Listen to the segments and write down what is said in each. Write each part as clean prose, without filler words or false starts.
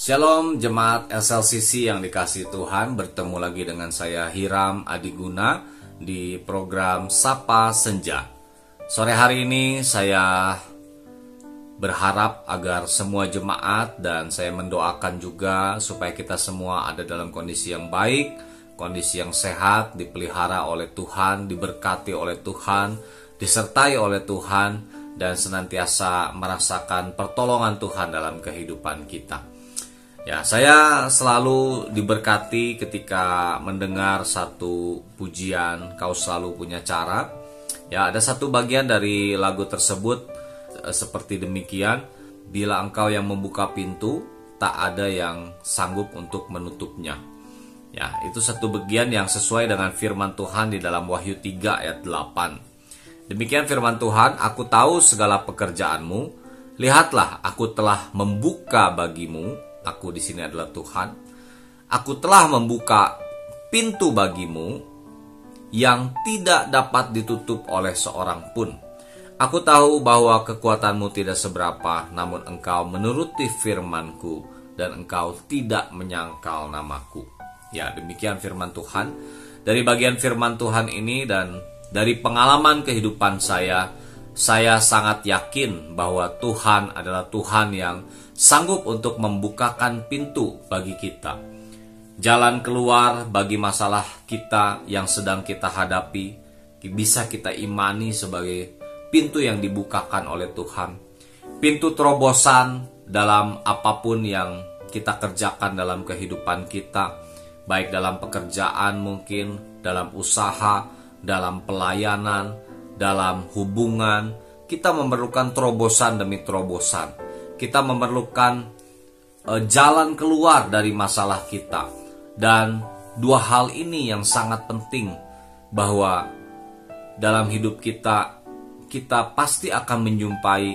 Shalom jemaat SLCC yang dikasihi Tuhan, bertemu lagi dengan saya Hiram Adiguna di program Sapa Senja. Sore hari ini saya berharap agar semua jemaat dan saya mendoakan juga supaya kita semua ada dalam kondisi yang baik, kondisi yang sehat, dipelihara oleh Tuhan, diberkati oleh Tuhan, disertai oleh Tuhan, dan senantiasa merasakan pertolongan Tuhan dalam kehidupan kita. Ya, saya selalu diberkati ketika mendengar satu pujian, "Kau selalu punya cara." Ya, ada satu bagian dari lagu tersebut seperti demikian, "Bila engkau yang membuka pintu, tak ada yang sanggup untuk menutupnya." Ya, itu satu bagian yang sesuai dengan firman Tuhan di dalam Wahyu 3 ayat 8. Demikian firman Tuhan, "Aku tahu segala pekerjaanmu, lihatlah aku telah membuka bagimu." Aku di sini adalah Tuhan. "Aku telah membuka pintu bagimu yang tidak dapat ditutup oleh seorang pun. Aku tahu bahwa kekuatanmu tidak seberapa, namun engkau menuruti firmanku dan engkau tidak menyangkal namaku." Ya, demikian firman Tuhan. Dari bagian firman Tuhan ini dan dari pengalaman kehidupan saya sangat yakin bahwa Tuhan adalah Tuhan yang sanggup untuk membukakan pintu bagi kita. Jalan keluar bagi masalah kita yang sedang kita hadapi bisa kita imani sebagai pintu yang dibukakan oleh Tuhan. Pintu terobosan dalam apapun yang kita kerjakan dalam kehidupan kita, baik dalam pekerjaan mungkin, dalam usaha, dalam pelayanan, dalam hubungan, kita memerlukan terobosan demi terobosan. Kita memerlukan jalan keluar dari masalah kita. Dan dua hal ini yang sangat penting, bahwa dalam hidup kita pasti akan menjumpai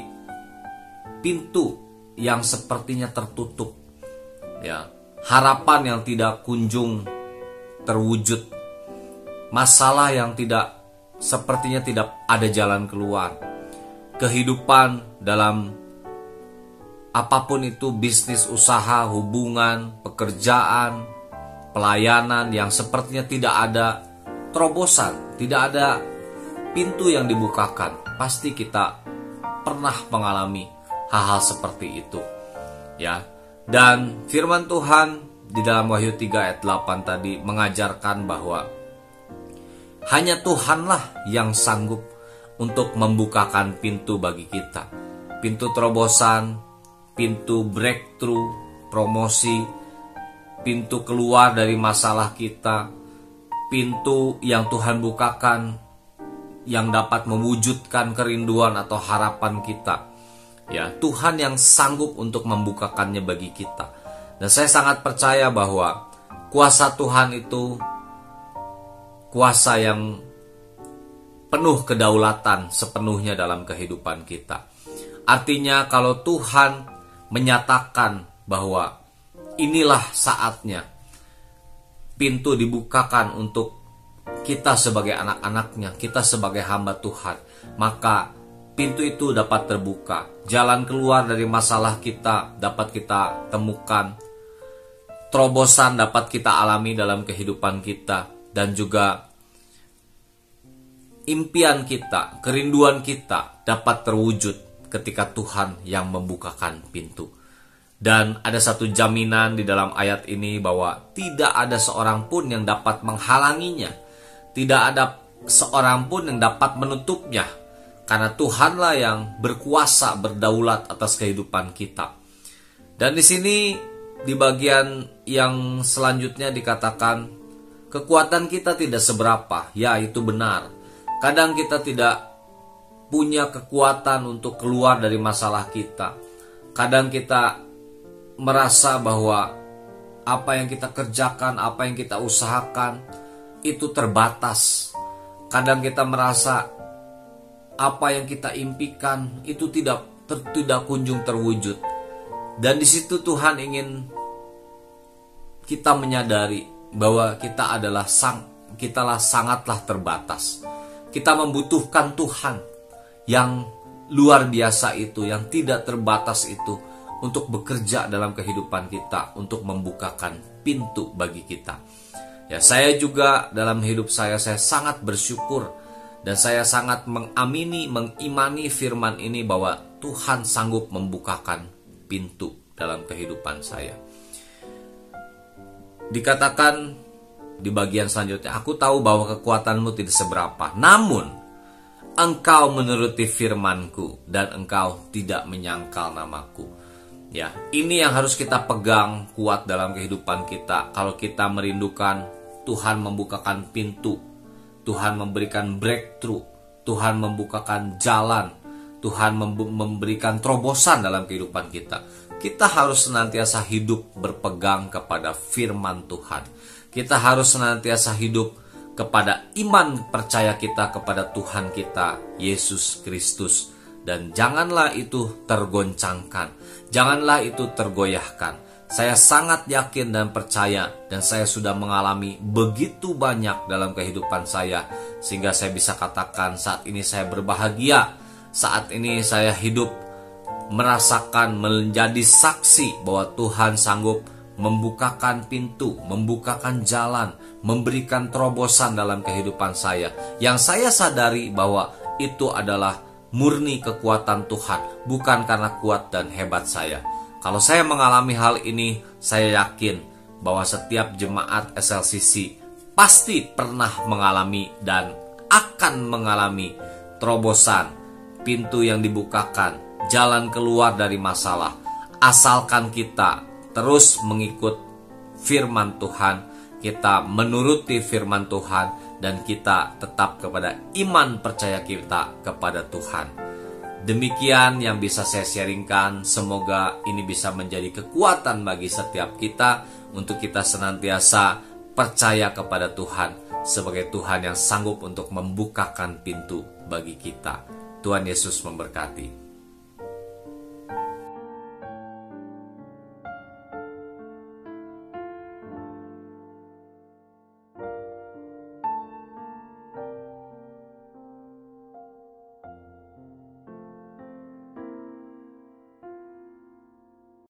pintu yang sepertinya tertutup. Ya, harapan yang tidak kunjung terwujud. Masalah yang sepertinya tidak ada jalan keluar. Kehidupan dalam apapun itu, bisnis, usaha, hubungan, pekerjaan, pelayanan yang sepertinya tidak ada terobosan, tidak ada pintu yang dibukakan. Pasti kita pernah mengalami hal-hal seperti itu. Ya. Dan firman Tuhan di dalam Wahyu 3 ayat 8 tadi mengajarkan bahwa hanya Tuhanlah yang sanggup untuk membukakan pintu bagi kita. Pintu terobosan, pintu breakthrough, promosi, pintu keluar dari masalah kita, pintu yang Tuhan bukakan yang dapat mewujudkan kerinduan atau harapan kita. Ya, Tuhan yang sanggup untuk membukakannya bagi kita. Dan saya sangat percaya bahwa kuasa Tuhan itu kuasa yang penuh kedaulatan sepenuhnya dalam kehidupan kita. Artinya kalau Tuhan menyatakan bahwa inilah saatnya pintu dibukakan untuk kita sebagai anak-anaknya, kita sebagai hamba Tuhan, maka pintu itu dapat terbuka. Jalan keluar dari masalah kita dapat kita temukan. Terobosan dapat kita alami dalam kehidupan kita. Dan juga impian kita, kerinduan kita dapat terwujud ketika Tuhan yang membukakan pintu. Dan ada satu jaminan di dalam ayat ini bahwa tidak ada seorang pun yang dapat menghalanginya. Tidak ada seorang pun yang dapat menutupnya. Karena Tuhanlah yang berkuasa, berdaulat atas kehidupan kita. Dan di sini di bagian yang selanjutnya dikatakan, kekuatan kita tidak seberapa. Ya, itu benar. Kadang kita tidak punya kekuatan untuk keluar dari masalah kita. Kadang kita merasa bahwa apa yang kita kerjakan, apa yang kita usahakan itu terbatas. Kadang kita merasa apa yang kita impikan itu tidak kunjung terwujud. Dan di situ Tuhan ingin kita menyadari bahwa kitalah sangatlah terbatas. Kita membutuhkan Tuhan yang luar biasa itu, yang tidak terbatas itu, untuk bekerja dalam kehidupan kita, untuk membukakan pintu bagi kita. Ya, saya juga dalam hidup saya sangat bersyukur dan saya sangat mengimani firman ini bahwa Tuhan sanggup membukakan pintu dalam kehidupan saya. Dikatakan di bagian selanjutnya, aku tahu bahwa kekuatanmu tidak seberapa, namun engkau menuruti firmanku dan engkau tidak menyangkal namaku. Ya, ini yang harus kita pegang kuat dalam kehidupan kita. Kalau kita merindukan Tuhan membukakan pintu, Tuhan memberikan breakthrough, Tuhan membukakan jalan, Tuhan memberikan terobosan dalam kehidupan kita. Kita harus senantiasa hidup berpegang kepada firman Tuhan. Kita harus senantiasa hidup kepada iman percaya kita kepada Tuhan kita, Yesus Kristus. Dan janganlah itu tergoncangkan, janganlah itu tergoyahkan. Saya sangat yakin dan percaya, dan saya sudah mengalami begitu banyak dalam kehidupan saya, sehingga saya bisa katakan saat ini saya berbahagia. Saat ini saya hidup merasakan, menjadi saksi bahwa Tuhan sanggup membukakan pintu, membukakan jalan, memberikan terobosan dalam kehidupan saya. Yang saya sadari bahwa itu adalah murni kekuatan Tuhan, bukan karena kuat dan hebat saya. Kalau saya mengalami hal ini, saya yakin bahwa setiap jemaat SLCC pasti pernah mengalami dan akan mengalami terobosan, pintu yang dibukakan, jalan keluar dari masalah. Asalkan kita terus mengikut firman Tuhan, kita menuruti firman Tuhan, dan kita tetap kepada iman percaya kita kepada Tuhan. Demikian yang bisa saya sharingkan. Semoga ini bisa menjadi kekuatan bagi setiap kita untuk kita senantiasa percaya kepada Tuhan sebagai Tuhan yang sanggup untuk membukakan pintu bagi kita. Tuhan Yesus memberkati.